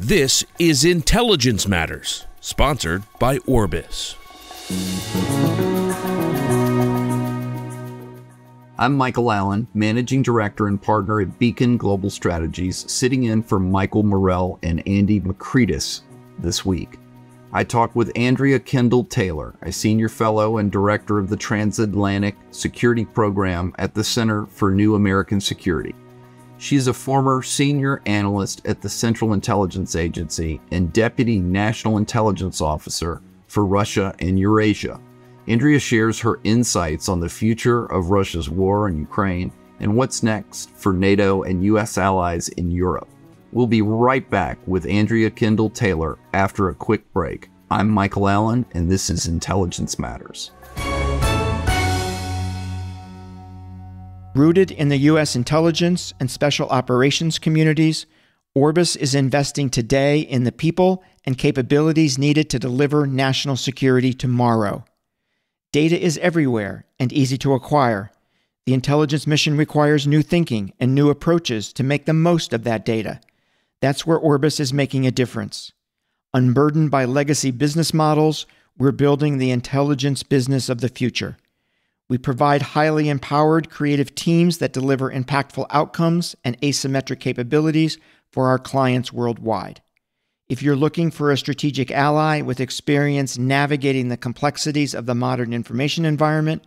This is Intelligence Matters, sponsored by Orbis. I'm Michael Allen, Managing Director and Partner at Beacon Global Strategies, sitting in for Michael Morrell and Andy McCretis this week. I talked with Andrea Kendall-Taylor, a Senior Fellow and Director of the Transatlantic Security Program at the Center for New American Security. She's a former Senior Analyst at the Central Intelligence Agency and Deputy National Intelligence Officer for Russia and Eurasia. Andrea shares her insights on the future of Russia's war in Ukraine and what's next for NATO and U.S. allies in Europe. We'll be right back with Andrea Kendall-Taylor after a quick break. I'm Michael Allen, and this is Intelligence Matters. Rooted in the U.S. intelligence and special operations communities, Orbis is investing today in the people and capabilities needed to deliver national security tomorrow. Data is everywhere and easy to acquire. The intelligence mission requires new thinking and new approaches to make the most of that data. That's where Orbis is making a difference. Unburdened by legacy business models, we're building the intelligence business of the future. We provide highly empowered, creative teams that deliver impactful outcomes and asymmetric capabilities for our clients worldwide. If you're looking for a strategic ally with experience navigating the complexities of the modern information environment,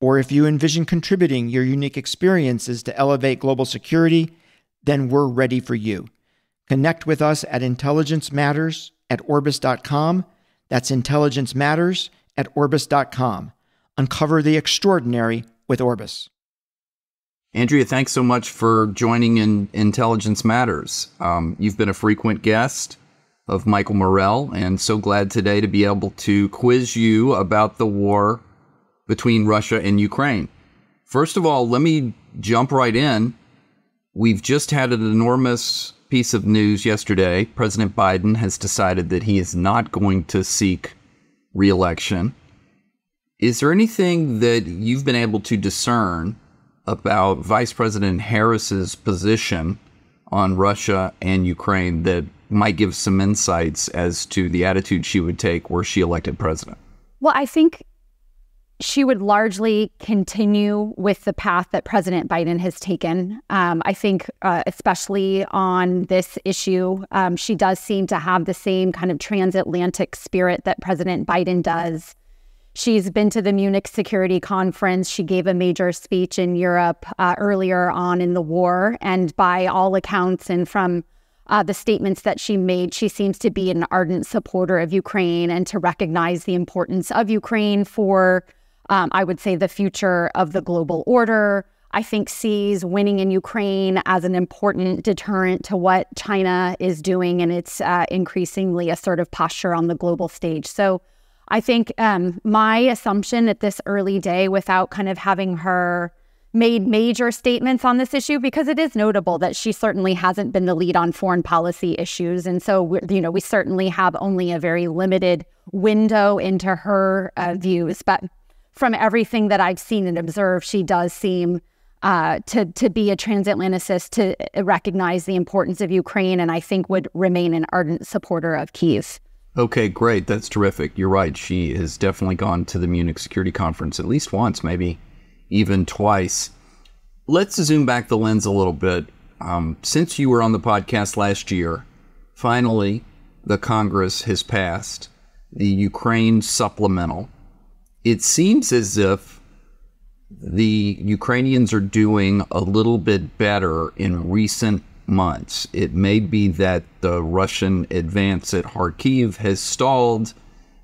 or if you envision contributing your unique experiences to elevate global security, then we're ready for you. Connect with us at intelligencematters@orbis.com. That's intelligencematters@orbis.com. Uncover the extraordinary with Orbis. Andrea, thanks so much for joining in Intelligence Matters. You've been a frequent guest of Michael Morrell, and so glad today to be able to quiz you about the war between Russia and Ukraine. First of all, let me jump right in. We've just had an enormous piece of news yesterday. President Biden has decided that he is not going to seek re-election. Is there anything that you've been able to discern about Vice President Harris's position on Russia and Ukraine that might give some insights as to the attitude she would take were she elected president? Well, I think she would largely continue with the path that President Biden has taken. I think especially on this issue, she does seem to have the same kind of transatlantic spirit that President Biden does. She's been to the Munich Security Conference. She gave a major speech in Europe earlier on in the war. And by all accounts and from the statements that she made, she seems to be an ardent supporter of Ukraine and to recognize the importance of Ukraine for, I would say, the future of the global order. I think sees winning in Ukraine as an important deterrent to what China is doing and its increasingly assertive posture on the global stage. So I think my assumption at this early day, without kind of having her made major statements on this issue, because it is notable that she certainly hasn't been the lead on foreign policy issues. And so, we certainly have only a very limited window into her views. But from everything that I've seen and observed, she does seem to be a transatlanticist, to recognize the importance of Ukraine, and I think would remain an ardent supporter of Kyiv. Okay, great. That's terrific. You're right. She has definitely gone to the Munich Security Conference at least once, maybe even twice. Let's zoom back the lens a little bit. Since you were on the podcast last year, finally, the Congress has passed the Ukraine supplemental. It seems as if the Ukrainians are doing a little bit better in recent months. It may be that the Russian advance at Kharkiv has stalled.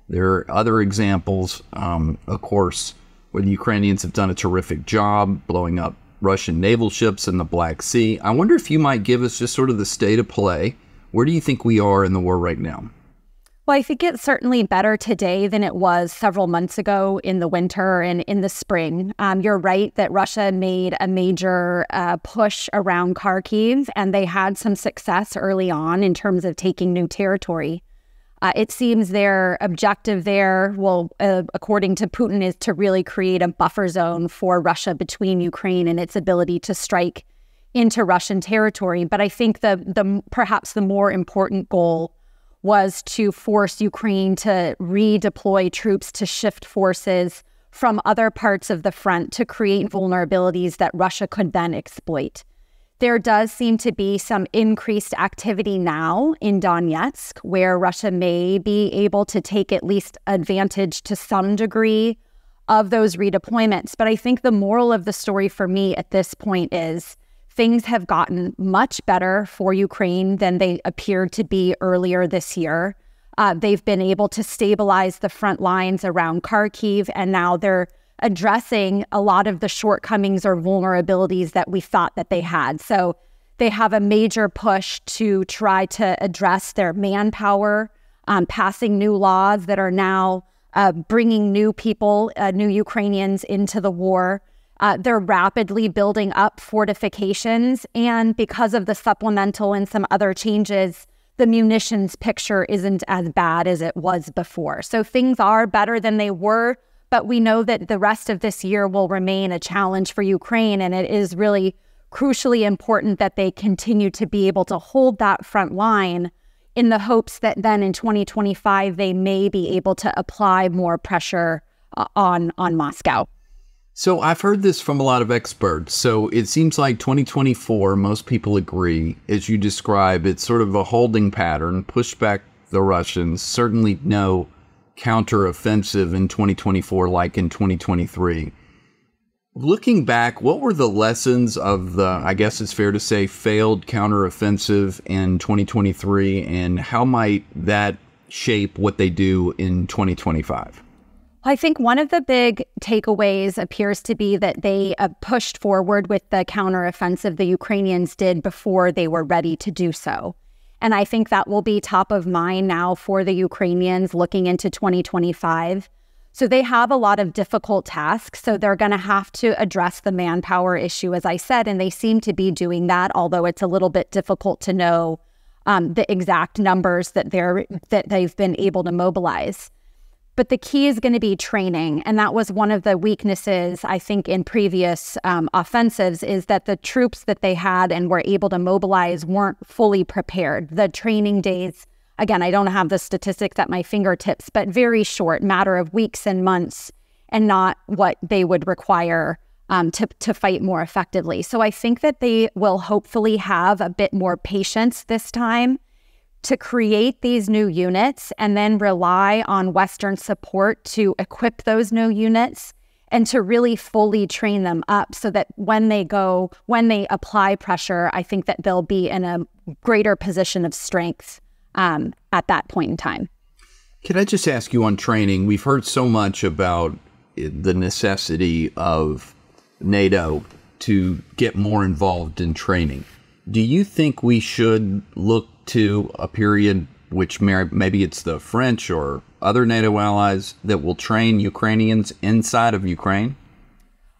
There are other examples, of course, where the Ukrainians have done a terrific job blowing up Russian naval ships in the Black Sea. I wonder if you might give us just sort of the state of play. Where do you think we are in the war right now? Well, I think it's certainly better today than it was several months ago in the winter and in the spring. You're right that Russia made a major push around Kharkiv, and they had some success early on in terms of taking new territory. It seems their objective there, according to Putin, is to really create a buffer zone for Russia between Ukraine and its ability to strike into Russian territory. But I think the perhaps the more important goal was to force Ukraine to redeploy troops, to shift forces from other parts of the front to create vulnerabilities that Russia could then exploit. There does seem to be some increased activity now in Donetsk, where Russia may be able to take at least advantage to some degree of those redeployments. But I think the moral of the story for me at this point is things have gotten much better for Ukraine than they appeared to be earlier this year. They've been able to stabilize the front lines around Kharkiv, and now they're addressing a lot of the shortcomings or vulnerabilities that we thought that they had. So they have a major push to try to address their manpower, passing new laws that are now bringing new people, new Ukrainians into the war. They're rapidly building up fortifications, and because of the supplemental and some other changes, the munitions picture isn't as bad as it was before. So things are better than they were, but we know that the rest of this year will remain a challenge for Ukraine, and it is really crucially important that they continue to be able to hold that front line in the hopes that then in 2025 they may be able to apply more pressure on Moscow. So I've heard this from a lot of experts. So it seems like 2024, most people agree, as you describe, it's sort of a holding pattern, push back the Russians, certainly no counteroffensive in 2024 like in 2023. Looking back, what were the lessons of the, I guess it's fair to say, failed counteroffensive in 2023, and how might that shape what they do in 2025? I think one of the big takeaways appears to be that they pushed forward with the counteroffensive the Ukrainians did before they were ready to do so. And I think that will be top of mind now for the Ukrainians looking into 2025. So they have a lot of difficult tasks. So they're going to have to address the manpower issue, as I said, and they seem to be doing that, although it's a little bit difficult to know the exact numbers that they've been able to mobilize. But the key is going to be training. And that was one of the weaknesses, I think, in previous offensives, is that the troops that they had and were able to mobilize weren't fully prepared. The training days, again, I don't have the statistics at my fingertips, but very short, matter of weeks and months, and not what they would require to fight more effectively. So I think that they will hopefully have a bit more patience this time to create these new units and then rely on Western support to equip those new units and to really fully train them up so that when they apply pressure, I think that they'll be in a greater position of strength at that point in time. Can I just ask you on training? We've heard so much about the necessity of NATO to get more involved in training. Do you think we should look to a period which maybe it's the French or other NATO allies that will train Ukrainians inside of Ukraine?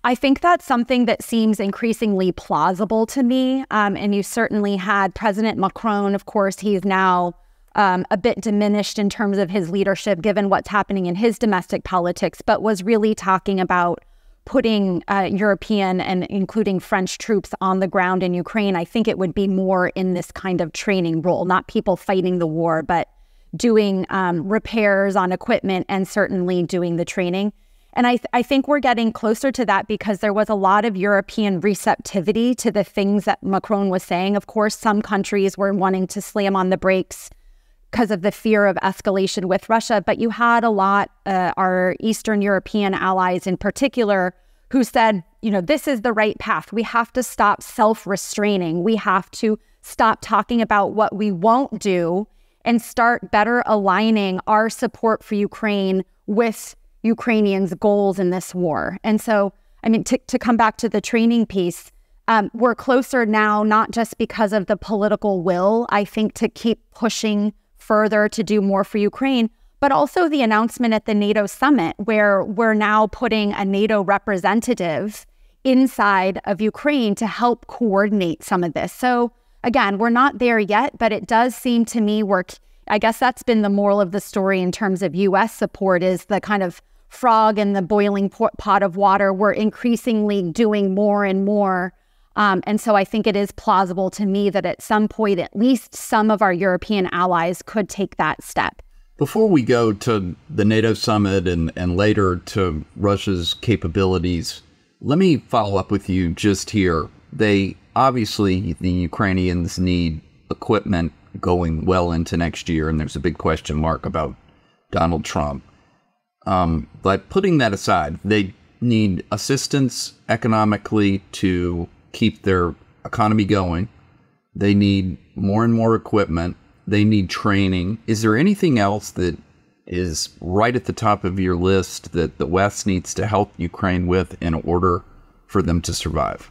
I think that's something that seems increasingly plausible to me. And you certainly had President Macron, of course, he's now a bit diminished in terms of his leadership, given what's happening in his domestic politics, but was really talking about putting European and including French troops on the ground in Ukraine. I think it would be more in this kind of training role, not people fighting the war, but doing repairs on equipment and certainly doing the training. And I think we're getting closer to that because there was a lot of European receptivity to the things that Macron was saying. Of course, some countries were wanting to slam on the brakes because of the fear of escalation with Russia. But you had a lot, our Eastern European allies in particular, who said, you know, this is the right path. We have to stop self-restraining. We have to stop talking about what we won't do and start better aligning our support for Ukraine with Ukrainians' goals in this war. And so, I mean, to come back to the training piece, we're closer now, not just because of the political will, I think, to keep pushing further to do more for Ukraine, but also the announcement at the NATO summit where we're now putting a NATO representative inside of Ukraine to help coordinate some of this. So again, we're not there yet, but it does seem to me I guess that's been the moral of the story in terms of U.S. support, is the kind of frog in the boiling pot of water. We're increasingly doing more and more And so I think it is plausible to me that at some point, at least some of our European allies could take that step. Before we go to the NATO summit and later to Russia's capabilities, let me follow up with you just here. Obviously, the Ukrainians need equipment going well into next year, and there's a big question mark about Donald Trump. But putting that aside, they need assistance economically to keep their economy going. They need more and more equipment. They need training. Is there anything else that is right at the top of your list that the West needs to help Ukraine with in order for them to survive?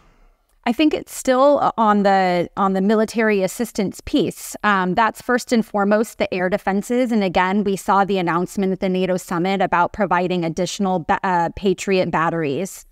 I think it's still on the military assistance piece. That's first and foremost the air defenses. And again, we saw the announcement at the NATO summit about providing additional Patriot batteries.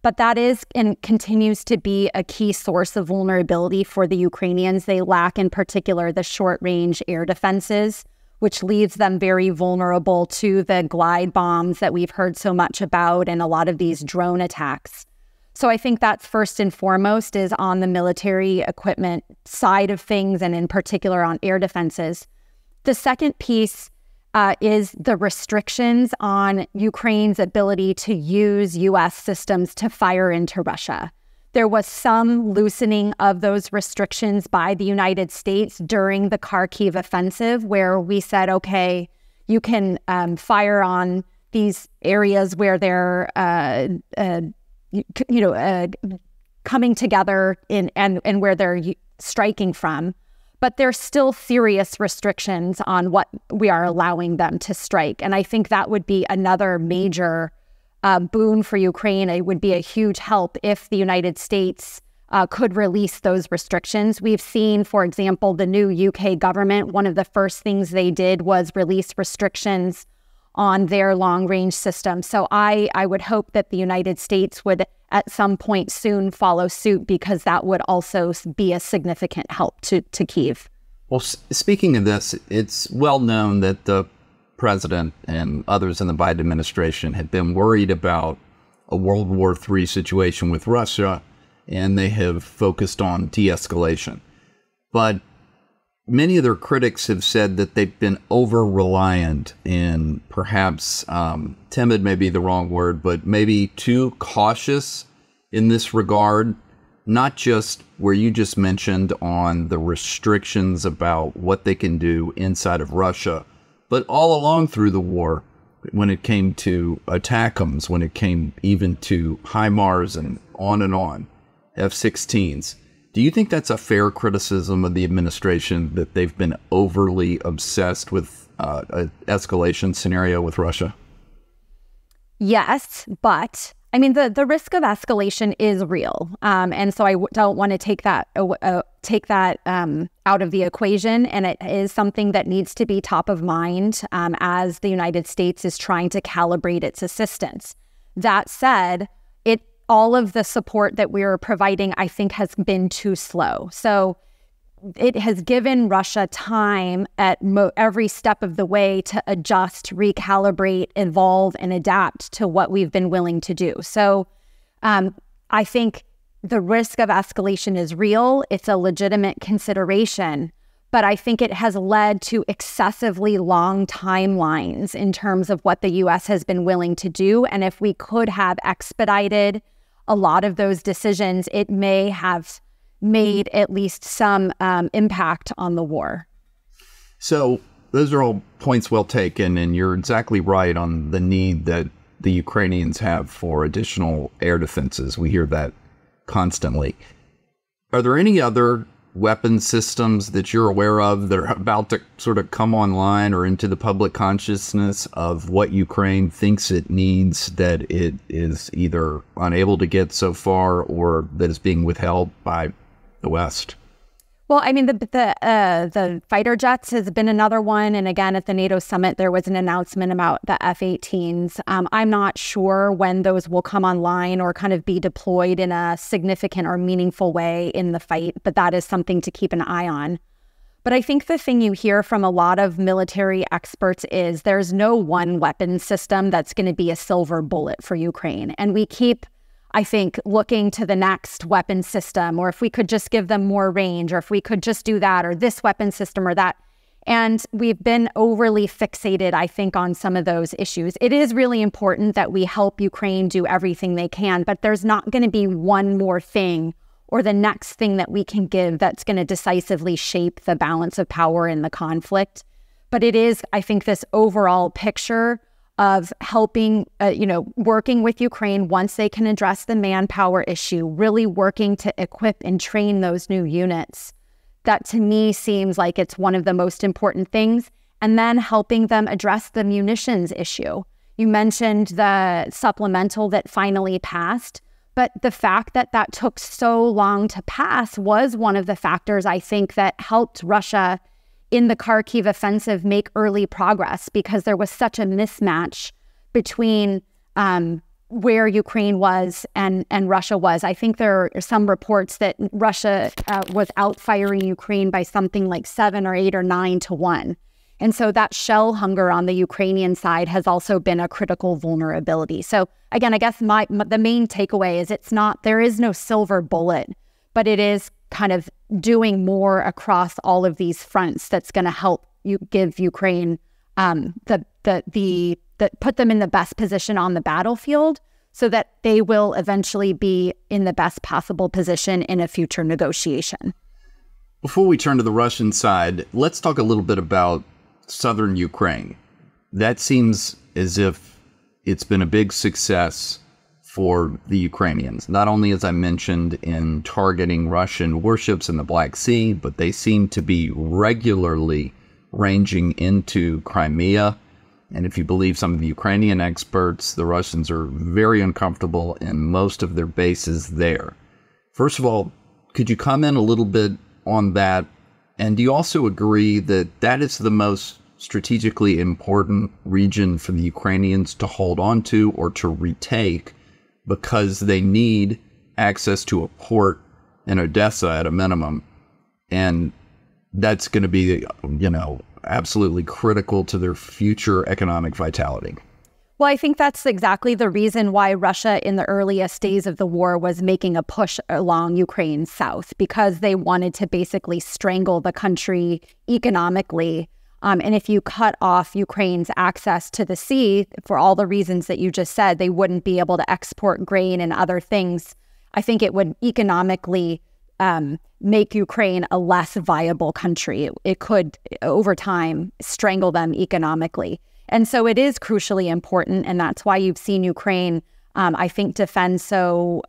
But that is and continues to be a key source of vulnerability for the Ukrainians. They lack, in particular, the short-range air defenses, which leaves them very vulnerable to the glide bombs that we've heard so much about and a lot of these drone attacks. So I think that's first and foremost is on the military equipment side of things, and in particular on air defenses. The second piece is the restrictions on Ukraine's ability to use U.S. systems to fire into Russia. There was some loosening of those restrictions by the United States during the Kharkiv offensive, where we said, okay, you can fire on these areas where they're coming together and where they're striking from. But there's still serious restrictions on what we are allowing them to strike. And I think that would be another major boon for Ukraine. It would be a huge help if the United States could release those restrictions. We've seen, for example, the new UK government, one of the first things they did was release restrictions on their long-range system. So I would hope that the United States would at some point soon follow suit, because that would also be a significant help to Kyiv. Well, speaking of this, it's well known that the president and others in the Biden administration had been worried about a World War III situation with Russia, and they have focused on de-escalation. But many of their critics have said that they've been over-reliant and perhaps timid may be the wrong word, but maybe too cautious in this regard, not just where you just mentioned on the restrictions about what they can do inside of Russia, but all along through the war when it came to ATACMS, when it came even to HIMARS and on, F-16s. Do you think that's a fair criticism of the administration, that they've been overly obsessed with an escalation scenario with Russia? Yes, but I mean, the risk of escalation is real. And so I don't want to take that out of the equation. And it is something that needs to be top of mind as the United States is trying to calibrate its assistance. That said, all of the support that we're providing, I think, has been too slow. So it has given Russia time at every step of the way to adjust, recalibrate, evolve, and adapt to what we've been willing to do. So I think the risk of escalation is real. It's a legitimate consideration. But I think it has led to excessively long timelines in terms of what the U.S. has been willing to do. And if we could have expedited a lot of those decisions, it may have made at least some impact on the war. So those are all points well taken, and you're exactly right on the need that the Ukrainians have for additional air defenses. We hear that constantly. Are there any other weapon systems that you're aware of that are about to sort of come online or into the public consciousness of what Ukraine thinks it needs that it is either unable to get so far or that is being withheld by the West? Well, I mean, the fighter jets has been another one. And again, at the NATO summit, there was an announcement about the F-18s. I'm not sure when those will come online or kind of be deployed in a significant or meaningful way in the fight, but that is something to keep an eye on. But I think the thing you hear from a lot of military experts is there's no one weapon system that's going to be a silver bullet for Ukraine. And we keep I think, looking to the next weapon system, or if we could just give them more range, or if we could just do that, or this weapon system or that. And we've been overly fixated, I think, on some of those issues. It is really important that we help Ukraine do everything they can, but there's not going to be one more thing or the next thing that we can give that's going to decisively shape the balance of power in the conflict. But it is, I think, this overall picture of helping, working with Ukraine once they can address the manpower issue, really working to equip and train those new units. That to me seems like it's one of the most important things. And then helping them address the munitions issue. You mentioned the supplemental that finally passed, but the fact that that took so long to pass was one of the factors, I think, that helped Russia in the Kharkiv offensive make early progress, because there was such a mismatch between where Ukraine was and Russia was. I think there are some reports that Russia was outfiring Ukraine by something like 7 or 8 or 9 to 1. And so that shell hunger on the Ukrainian side has also been a critical vulnerability. So again, I guess the main takeaway is there is no silver bullet, but it is kind of doing more across all of these fronts that's going to help give Ukraine put them in the best position on the battlefield, so that they will eventually be in the best possible position in a future negotiation. Before we turn to the Russian side, let's talk a little bit about southern Ukraine. That seems as if it's been a big success for the Ukrainians, not only, as I mentioned, in targeting Russian warships in the Black Sea, but they seem to be regularly ranging into Crimea. And if you believe some of the Ukrainian experts, the Russians are very uncomfortable in most of their bases there. First of all, could you comment a little bit on that? And do you also agree that that is the most strategically important region for the Ukrainians to hold on to or to retake, because they need access to a port in Odessa at a minimum? And that's going to be, absolutely critical to their future economic vitality. Well, I think that's exactly the reason why Russia in the earliest days of the war was making a push along Ukraine's south, because they wanted to basically strangle the country economically. And if you cut off Ukraine's access to the sea, for all the reasons that you just said, they wouldn't be able to export grain and other things. I think it would economically make Ukraine a less viable country. It could, over time, strangle them economically. And so it is crucially important, and that's why you've seen Ukraine, I think, defend so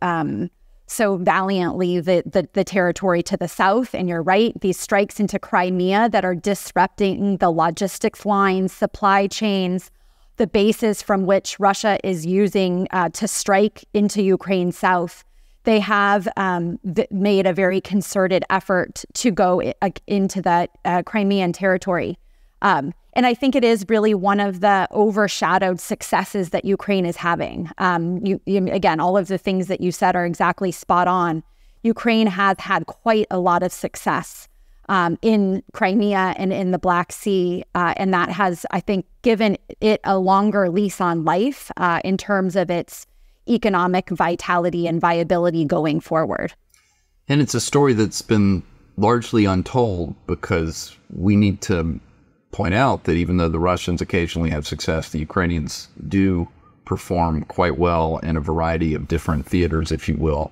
valiantly the territory to the south. And you're right, these strikes into Crimea that are disrupting the logistics lines, supply chains, the bases from which Russia is using to strike into Ukraine's south. They have made a very concerted effort to go into that Crimean territory. And I think it is really one of the overshadowed successes that Ukraine is having. Again, all of the things that you said are exactly spot on. Ukraine has had quite a lot of success in Crimea and in the Black Sea. And that has, I think, given it a longer lease on life in terms of its economic vitality and viability going forward. And it's a story that's been largely untold, because we need to point out that even though the Russians occasionally have success, the Ukrainians do perform quite well in a variety of different theaters, if you will.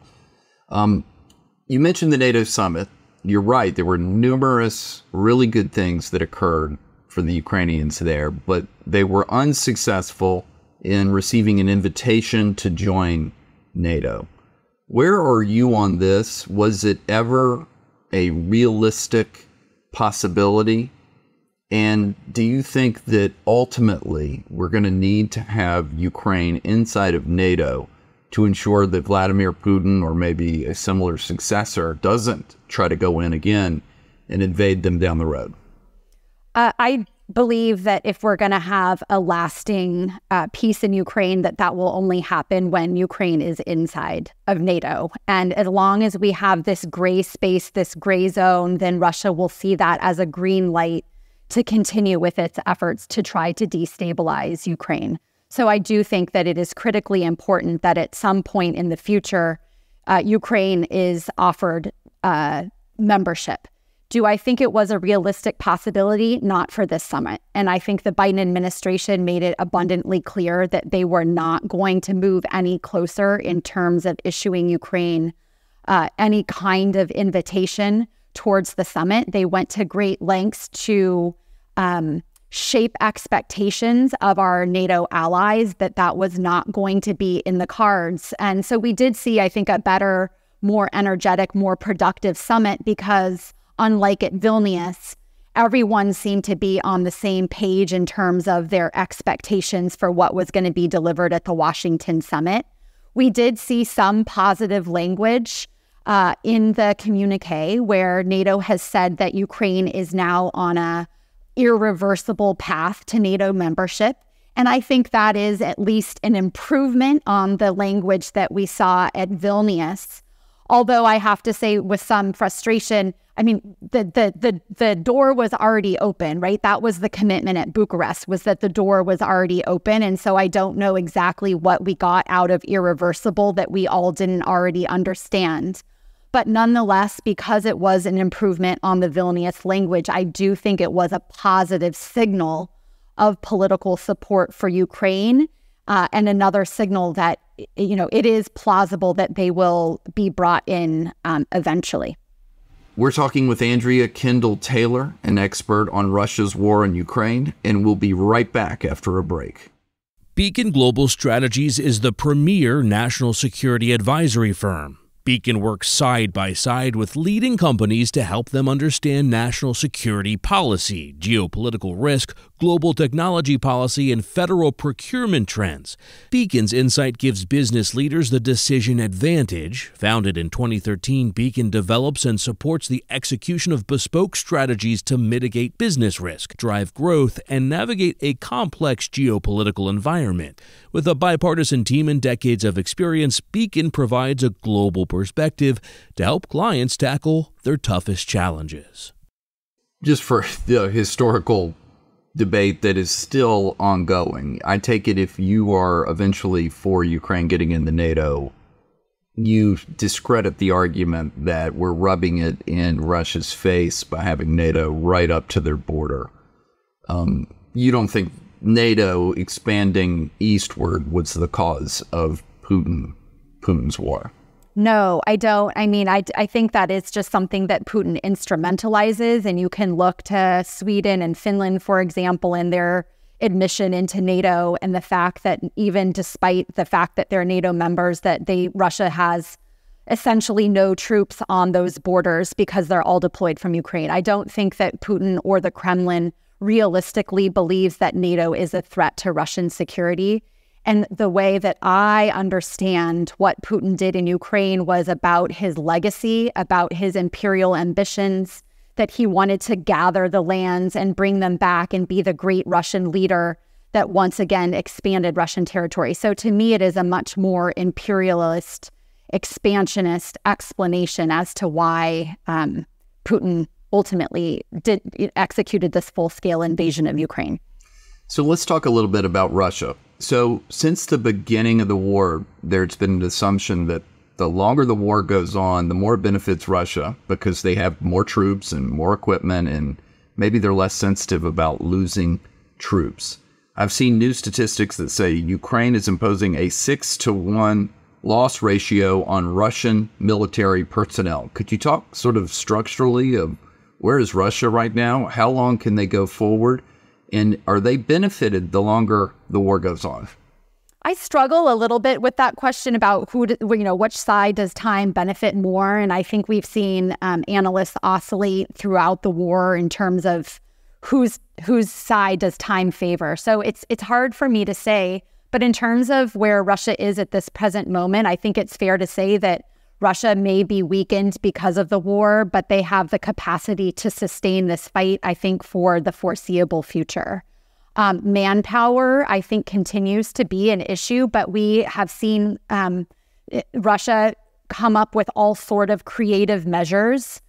You mentioned the NATO summit. You're right. There were numerous really good things that occurred for the Ukrainians there, but they were unsuccessful in receiving an invitation to join NATO. Where are you on this? Was it ever a realistic possibility? And do you think that ultimately we're going to need to have Ukraine inside of NATO to ensure that Vladimir Putin, or maybe a similar successor, doesn't try to go in again and invade them down the road? I believe that if we're going to have a lasting peace in Ukraine, that will only happen when Ukraine is inside of NATO. And as long as we have this gray space, this gray zone, then Russia will see that as a green light to continue with its efforts to try to destabilize Ukraine. So I do think that it is critically important that at some point in the future, Ukraine is offered membership. Do I think it was a realistic possibility? Not for this summit. And I think the Biden administration made it abundantly clear that they were not going to move any closer in terms of issuing Ukraine any kind of invitation towards the summit. They went to great lengths to shape expectations of our NATO allies that was not going to be in the cards. And so we did see, I think, a better, more energetic, more productive summit because unlike at Vilnius, everyone seemed to be on the same page in terms of their expectations for what was going to be delivered at the Washington summit. We did see some positive language in the communique where NATO has said that Ukraine is now on a irreversible path to NATO membership. And I think that is at least an improvement on the language that we saw at Vilnius. Although I have to say with some frustration, I mean, the door was already open, right? That was the commitment at Bucharest, was that the door was already open. And so I don't know exactly what we got out of irreversible that we all didn't already understand. But nonetheless, because it was an improvement on the Vilnius language, I do think it was a positive signal of political support for Ukraine and another signal that, you know, it is plausible that they will be brought in eventually. We're talking with Andrea Kendall-Taylor, an expert on Russia's war in Ukraine, and we'll be right back after a break. Beacon Global Strategies is the premier national security advisory firm. Beacon works side by side with leading companies to help them understand national security policy, geopolitical risk, global technology policy, and federal procurement trends. Beacon's insight gives business leaders the decision advantage. Founded in 2013, Beacon develops and supports the execution of bespoke strategies to mitigate business risk, drive growth, and navigate a complex geopolitical environment. With a bipartisan team and decades of experience, Beacon provides a global perspective to help clients tackle their toughest challenges. Just for the historical debate that is still ongoing, I take it if you are eventually for Ukraine getting into NATO, you discredit the argument that we're rubbing it in Russia's face by having NATO right up to their border. You don't think NATO expanding eastward was the cause of Putin's war? No, I don't. I mean, I think that it's just something that Putin instrumentalizes, and you can look to Sweden and Finland, for example, in their admission into NATO, and the fact that even despite the fact that they're NATO members, that Russia has essentially no troops on those borders because they're all deployed from Ukraine. I don't think that Putin or the Kremlin realistically believes that NATO is a threat to Russian security. And the way that I understand what Putin did in Ukraine was about his legacy, about his imperial ambitions, that he wanted to gather the lands and bring them back and be the great Russian leader that once again expanded Russian territory. So to me, it is a much more imperialist, expansionist explanation as to why Putin ultimately executed this full-scale invasion of Ukraine. So let's talk a little bit about Russia. So since the beginning of the war, there's been an assumption that the longer the war goes on, the more it benefits Russia because they have more troops and more equipment, and maybe they're less sensitive about losing troops. I've seen new statistics that say Ukraine is imposing a 6-to-1 loss ratio on Russian military personnel. Could you talk sort of structurally of where is Russia right now? How long can they go forward? And are they benefited the longer the war goes on? I struggle a little bit with that question about which side does time benefit more. And I think we've seen analysts oscillate throughout the war in terms of whose side does time favor. So it's hard for me to say. But in terms of where Russia is at this present moment, I think it's fair to say that Russia may be weakened because of the war, but they have the capacity to sustain this fight, I think, for the foreseeable future. Manpower, I think, continues to be an issue, but we have seen Russia come up with all sort of creative measures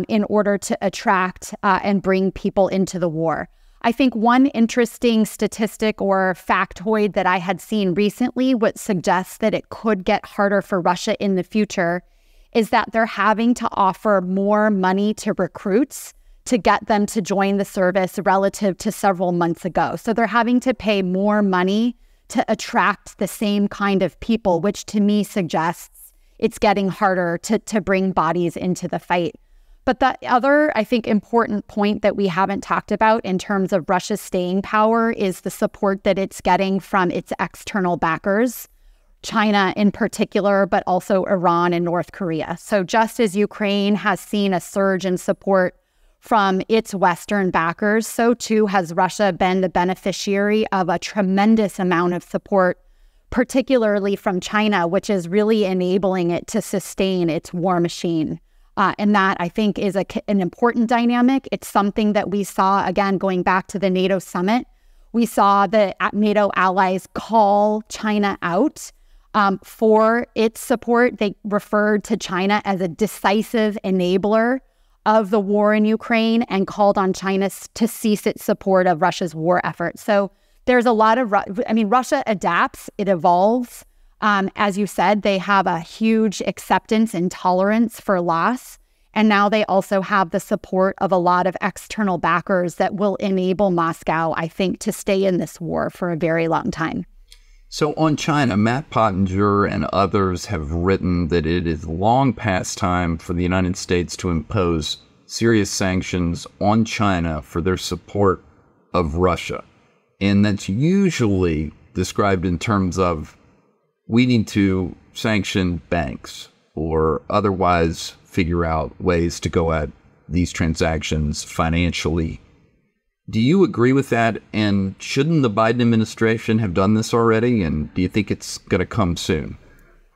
in order to attract and bring people into the war. I think one interesting statistic or factoid that I had seen recently, which suggests that it could get harder for Russia in the future, is that they're having to offer more money to recruits to get them to join the service relative to several months ago. So they're having to pay more money to attract the same kind of people, which to me suggests it's getting harder to bring bodies into the fight. But the other, I think, important point that we haven't talked about in terms of Russia's staying power is the support that it's getting from its external backers, China in particular, but also Iran and North Korea. So just as Ukraine has seen a surge in support from its Western backers, so too has Russia been the beneficiary of a tremendous amount of support, particularly from China, which is really enabling it to sustain its war machine. And that, I think, is an important dynamic. It's something that we saw, again, going back to the NATO summit. We saw the NATO allies call China out for its support. They referred to China as a decisive enabler of the war in Ukraine and called on China to cease its support of Russia's war effort. So there's a lot of, Russia adapts, it evolves. As you said, they have a huge acceptance and tolerance for loss. And now they also have the support of a lot of external backers that will enable Moscow, I think, to stay in this war for a very long time. So on China, Matt Pottinger and others have written that it is long past time for the United States to impose serious sanctions on China for their support of Russia. And that's usually described in terms of we need to sanction banks or otherwise figure out ways to go at these transactions financially. Do you agree with that? And shouldn't the Biden administration have done this already? And do you think it's going to come soon?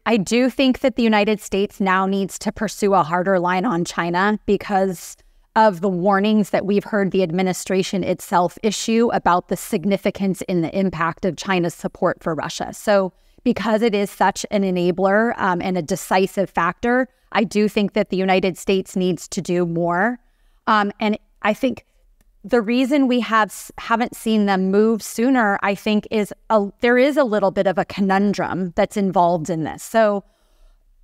I do think that the United States now needs to pursue a harder line on China because of the warnings that we've heard the administration itself issue about the significance in the impact of China's support for Russia. So because it is such an enabler and a decisive factor, I do think that the United States needs to do more. And I think the reason we haven't seen them move sooner, I think, is there is a little bit of a conundrum that's involved in this. So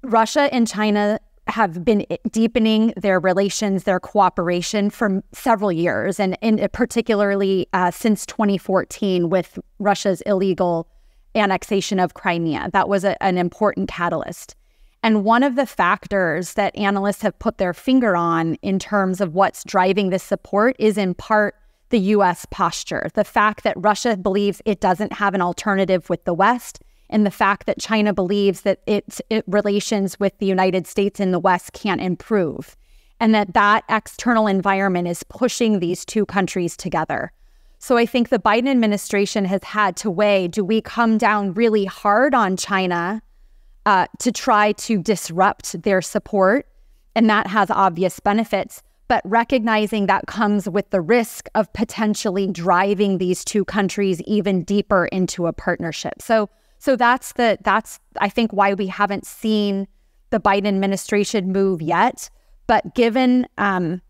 Russia and China have been deepening their relations, their cooperation for several years, and particularly since 2014 with Russia's illegal annexation of Crimea. That was an important catalyst. And one of the factors that analysts have put their finger on in terms of what's driving this support is in part the U.S. posture. The fact that Russia believes it doesn't have an alternative with the West, and the fact that China believes that its relations with the United States and the West can't improve, and that external environment is pushing these two countries together. So I think the Biden administration has had to weigh, do we come down really hard on China to try to disrupt their support? And that has obvious benefits, but recognizing that comes with the risk of potentially driving these two countries even deeper into a partnership. So that's I think why we haven't seen the Biden administration move yet. But given and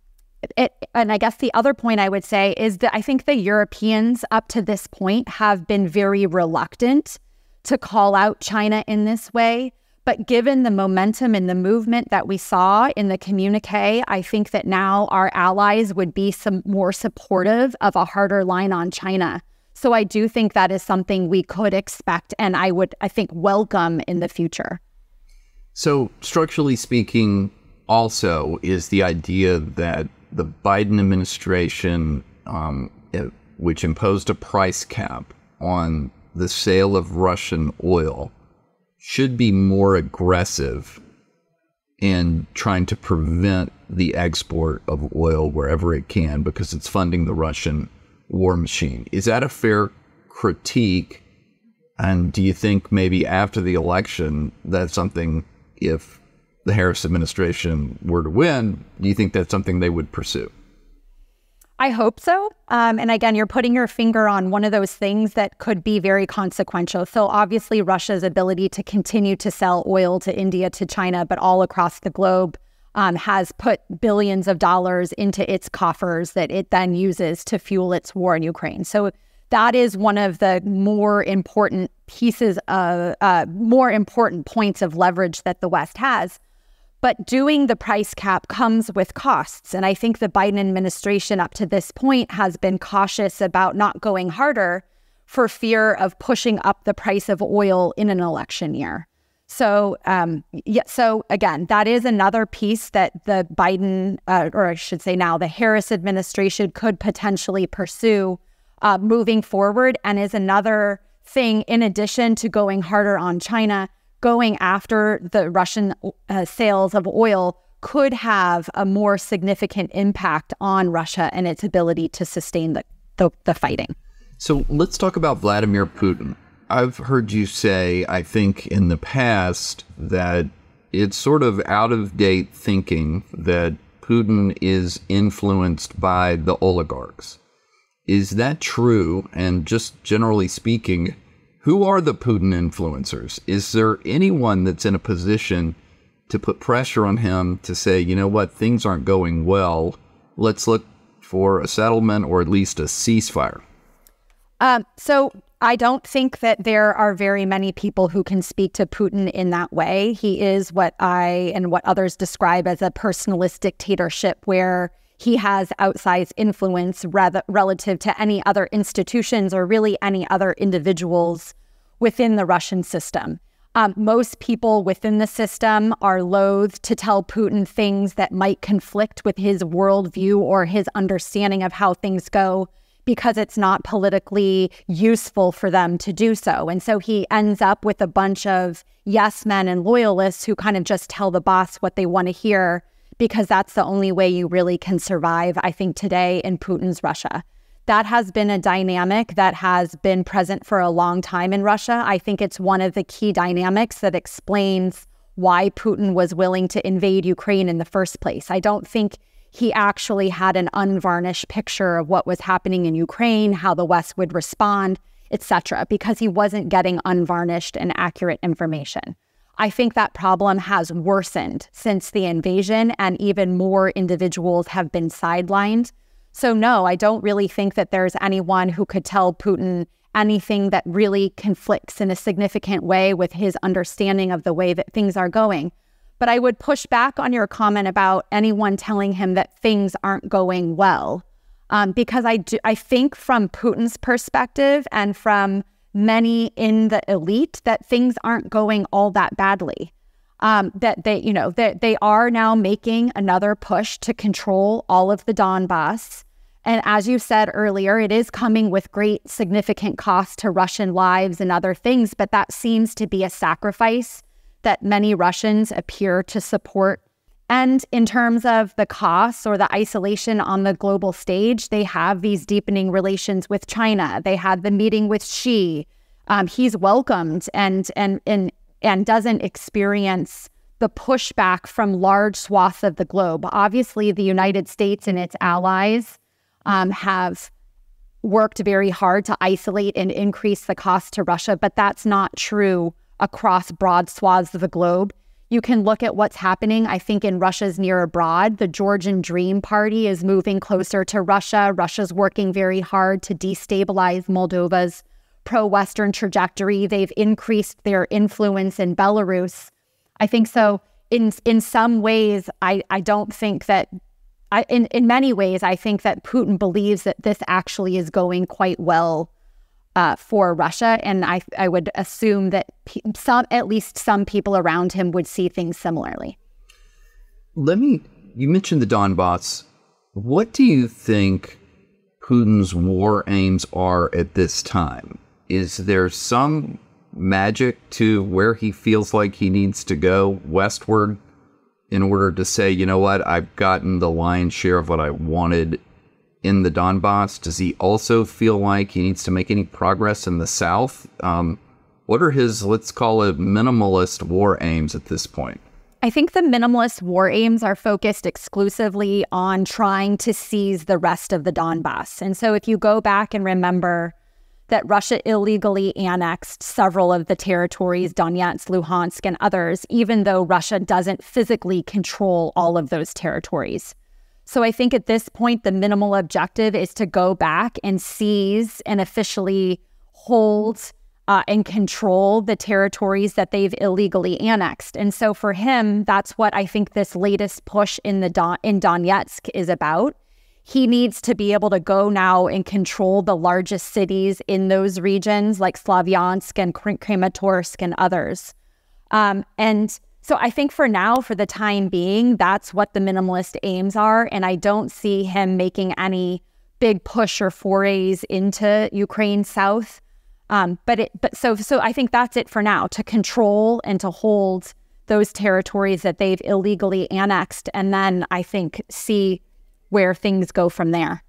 I guess the other point I would say is that I think the Europeans up to this point have been very reluctant to call out China in this way. But given the momentum and the movement that we saw in the communique, I think that now our allies would be some more supportive of a harder line on China. So I do think that is something we could expect and I think, welcome in the future. So structurally speaking, also is the idea that the Biden administration, which imposed a price cap on the sale of Russian oil, should be more aggressive in trying to prevent the export of oil wherever it can because it's funding the Russian war machine. Is that a fair critique? And do you think maybe after the election, that's something, if the Harris administration were to win, do you think that's something they would pursue? I hope so. And again, you're putting your finger on one of those things that could be very consequential. So obviously Russia's ability to continue to sell oil to India, to China, but all across the globe has put billions of dollars into its coffers that it then uses to fuel its war in Ukraine. So that is one of the more important pieces of, more important points of leverage that the West has. But doing the price cap comes with costs. And I think the Biden administration up to this point has been cautious about not going harder for fear of pushing up the price of oil in an election year. So, so again, that is another piece that the Biden, or I should say now the Harris administration could potentially pursue moving forward, and is another thing in addition to going harder on China. Going after the Russian sales of oil could have a more significant impact on Russia and its ability to sustain the fighting. So let's talk about Vladimir Putin. I've heard you say, I think in the past, that it's sort of out of date thinking that Putin is influenced by the oligarchs. Is that true? And just generally speaking, who are the Putin influencers? Is there anyone that's in a position to put pressure on him to say, you know what, things aren't going well, let's look for a settlement or at least a ceasefire? So I don't think that there are very many people who can speak to Putin in that way. He is what I and what others describe as a personalist dictatorship, where he has outsized influence relative to any other institutions or really any other individuals within the Russian system. Most people within the system are loath to tell Putin things that might conflict with his worldview or his understanding of how things go, because it's not politically useful for them to do so. And so he ends up with a bunch of yes men and loyalists who kind of just tell the boss what they want to hear, because that's the only way you really can survive, I think, today in Putin's Russia. That has been a dynamic that has been present for a long time in Russia. I think it's one of the key dynamics that explains why Putin was willing to invade Ukraine in the first place. I don't think he actually had an unvarnished picture of what was happening in Ukraine, how the West would respond, etc., because he wasn't getting unvarnished and accurate information. I think that problem has worsened since the invasion, and even more individuals have been sidelined. So no, I don't really think that there's anyone who could tell Putin anything that really conflicts in a significant way with his understanding of the way that things are going. But I would push back on your comment about anyone telling him that things aren't going well, because I think from Putin's perspective and from many in the elite that things aren't going all that badly. That they are now making another push to control all of the Donbass. And as you said earlier, it is coming with great significant cost to Russian lives and other things, but that seems to be a sacrifice that many Russians appear to support. And in terms of the costs or the isolation on the global stage, they have these deepening relations with China. They had the meeting with Xi. He's welcomed and doesn't experience the pushback from large swaths of the globe. Obviously, the United States and its allies have worked very hard to isolate and increase the cost to Russia, but that's not true across broad swaths of the globe. You can look at what's happening, I think, in Russia's near abroad. The Georgian Dream Party is moving closer to Russia. Russia's working very hard to destabilize Moldova's pro-Western trajectory. They've increased their influence in Belarus. I think so. In some ways, I don't think that, in many ways, I think that Putin believes that this actually is going quite well for Russia. And I would assume that at least some people around him would see things similarly. You mentioned the Donbass. What do you think Putin's war aims are at this time? Is there some magic to where he feels like he needs to go westward in order to say, you know what, I've gotten the lion's share of what I wanted in the Donbass? Does he also feel like he needs to make any progress in the south? What are his, let's call it, minimalist war aims at this point? I think the minimalist war aims are focused exclusively on trying to seize the rest of the Donbass. And so if you go back and remember that Russia illegally annexed several of the territories, Donetsk, Luhansk, and others, even though Russia doesn't physically control all of those territories. So I think at this point, the minimal objective is to go back and seize and officially hold and control the territories that they've illegally annexed. And so for him, that's what I think this latest push in Donetsk is about. He needs to be able to go now and control the largest cities in those regions, like Slavyansk and Kramatorsk and others. And so I think for now, for the time being, that's what the minimalist aims are. And I don't see him making any big push or forays into Ukraine South. So I think that's it for now, to control and to hold those territories that they've illegally annexed. And then I think see where things go from there.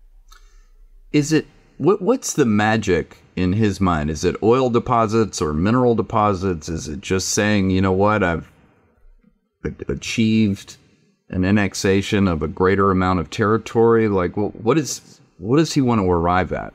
Is it, what's the magic in his mind? Is it oil deposits or mineral deposits? Is it just saying, you know what, I've achieved an annexation of a greater amount of territory? Like, well, what does he want to arrive at?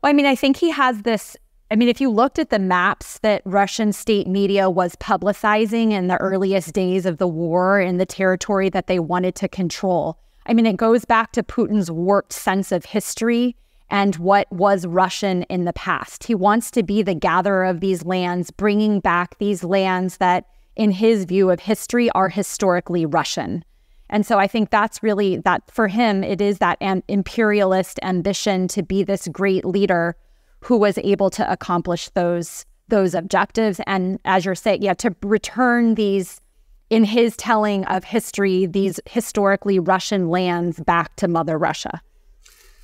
Well, I mean, I think he has this, I mean, if you looked at the maps that Russian state media was publicizing in the earliest days of the war and the territory that they wanted to control, I mean, it goes back to Putin's warped sense of history and what was Russian in the past. He wants to be the gatherer of these lands, bringing back these lands that, in his view of history, are historically Russian. And so I think that's really, that for him, it is that imperialist ambition to be this great leader who was able to accomplish those objectives. And as you're saying, yeah, to return these, in his telling of history, these historically Russian lands back to Mother Russia.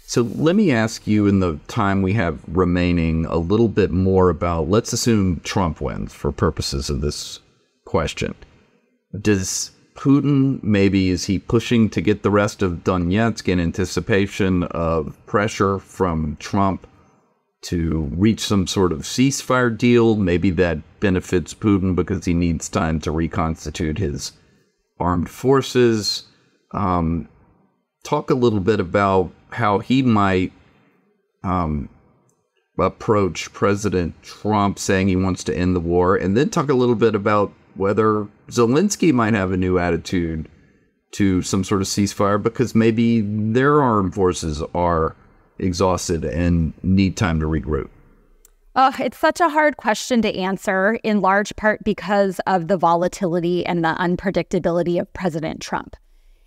So let me ask you, in the time we have remaining, a little bit more about, let's assume Trump wins for purposes of this question. Does Putin, maybe, is he pushing to get the rest of Donetsk in anticipation of pressure from Trump to reach some sort of ceasefire deal? Maybe that benefits Putin because he needs time to reconstitute his armed forces. Talk a little bit about how he might approach President Trump saying he wants to end the war, and then talk a little bit about whether Zelensky might have a new attitude to some sort of ceasefire because maybe their armed forces are exhausted and need time to regroup. Oh, it's such a hard question to answer, in large part because of the volatility and the unpredictability of President Trump.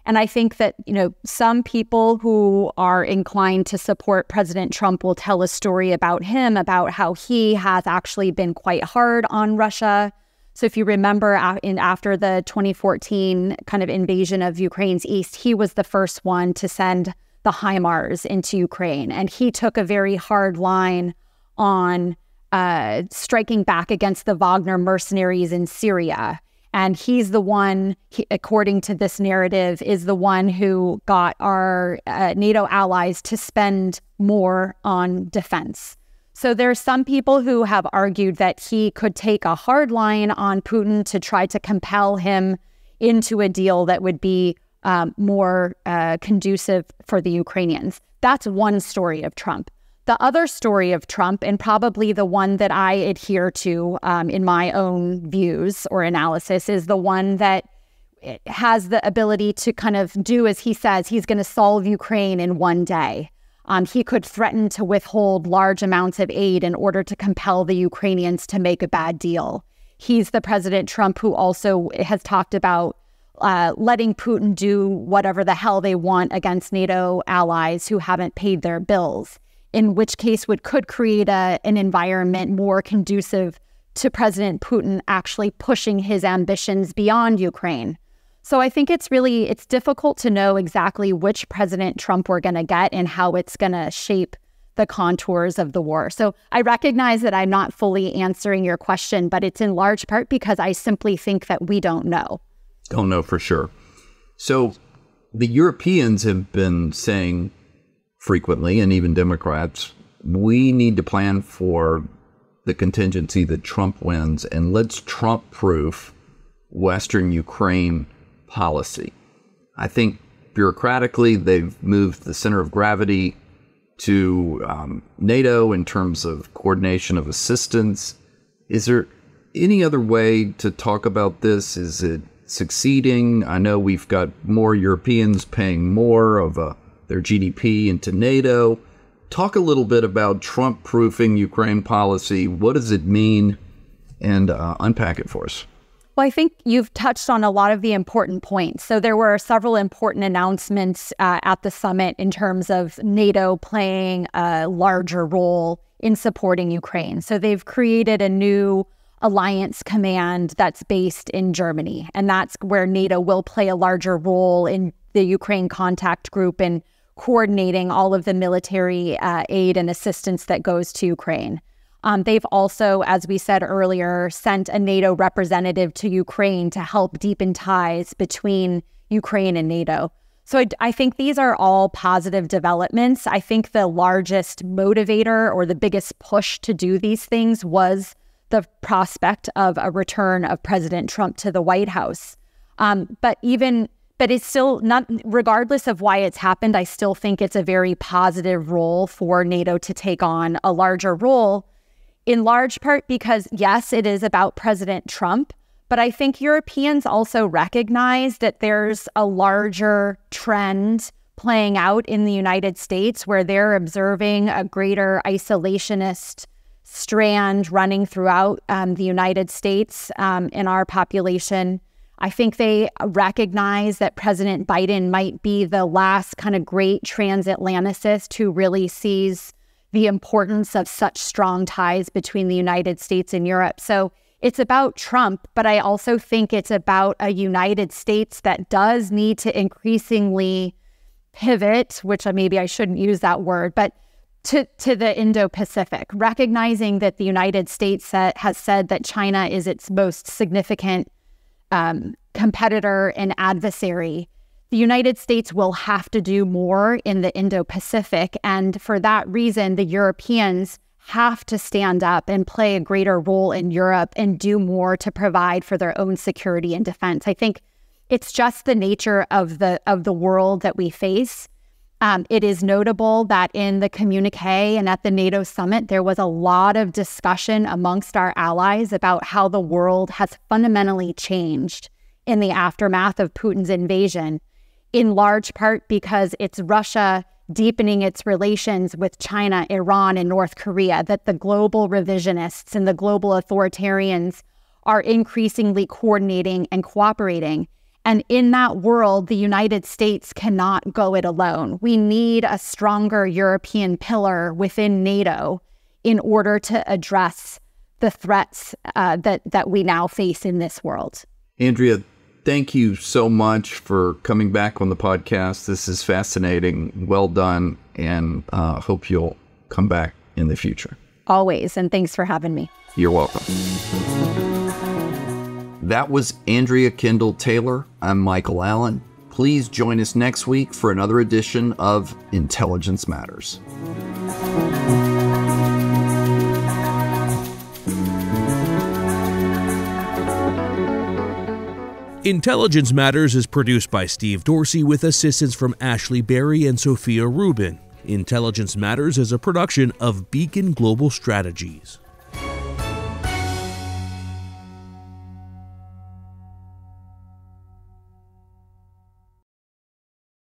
And I think that, you know, some people who are inclined to support President Trump will tell a story about him, about how he has actually been quite hard on Russia. So if you remember, after the 2014 kind of invasion of Ukraine's east, he was the first one to send the HIMARS into Ukraine. And he took a very hard line on striking back against the Wagner mercenaries in Syria. And he's the one, according to this narrative, is the one who got our NATO allies to spend more on defense. So there's some people who have argued that he could take a hard line on Putin to try to compel him into a deal that would be more conducive for the Ukrainians. That's one story of Trump. The other story of Trump, and probably the one that I adhere to in my own views or analysis, is the one that has the ability to kind of do as he says. He's going to solve Ukraine in one day. He could threaten to withhold large amounts of aid in order to compel the Ukrainians to make a bad deal. He's the President Trump who also has talked about letting Putin do whatever the hell they want against NATO allies who haven't paid their bills, in which case could create an environment more conducive to President Putin actually pushing his ambitions beyond Ukraine. So I think it's difficult to know exactly which President Trump we're going to get and how it's going to shape the contours of the war. So I recognize that I'm not fully answering your question, but it's in large part because I simply think that we don't know. Don't know for sure. So the Europeans have been saying frequently, and even Democrats, we need to plan for the contingency that Trump wins, and let's Trump-proof Western Ukraine policy. I think bureaucratically, they've moved the center of gravity to NATO in terms of coordination of assistance. Is there any other way to talk about this? Is it succeeding? I know we've got more Europeans paying more of their GDP into NATO. Talk a little bit about Trump-proofing Ukraine policy. What does it mean? And unpack it for us. Well, I think you've touched on a lot of the important points. So there were several important announcements at the summit in terms of NATO playing a larger role in supporting Ukraine. So they've created a new alliance command that's based in Germany, and that's where NATO will play a larger role in the Ukraine contact group and coordinating all of the military aid and assistance that goes to Ukraine. They've also, as we said earlier, sent a NATO representative to Ukraine to help deepen ties between Ukraine and NATO. So I think these are all positive developments. I think the largest motivator or the biggest push to do these things was the prospect of a return of President Trump to the White House. But it's still not, regardless of why it's happened, I still think it's a very positive role for NATO to take on a larger role, in large part because, yes, it is about President Trump, but I think Europeans also recognize that there's a larger trend playing out in the United States where they're observing a greater isolationist strand running throughout the United States in our population. I think they recognize that President Biden might be the last kind of great transatlanticist who really sees the importance of such strong ties between the United States and Europe. So it's about Trump, but I also think it's about a United States that does need to increasingly pivot, which maybe I shouldn't use that word, but to the Indo-Pacific, recognizing that the United States has said that China is its most significant competitor and adversary. The United States will have to do more in the Indo-Pacific, and for that reason, the Europeans have to stand up and play a greater role in Europe and do more to provide for their own security and defense. I think it's just the nature of the world that we face. It is notable that in the communique and at the NATO summit, there was a lot of discussion amongst our allies about how the world has fundamentally changed in the aftermath of Putin's invasion, in large part because it's Russia deepening its relations with China, Iran, and North Korea, that the global revisionists and the global authoritarians are increasingly coordinating and cooperating. And in that world, the United States cannot go it alone. We need a stronger European pillar within NATO in order to address the threats that we now face in this world. Andrea, thank you so much for coming back on the podcast. This is fascinating. Well done, and hope you'll come back in the future. Always, and thanks for having me. You're welcome. That was Andrea Kendall-Taylor. I'm Michael Allen. Please join us next week for another edition of Intelligence Matters. Intelligence Matters is produced by Steve Dorsey with assistance from Ashley Berry and Sophia Rubin. Intelligence Matters is a production of Beacon Global Strategies.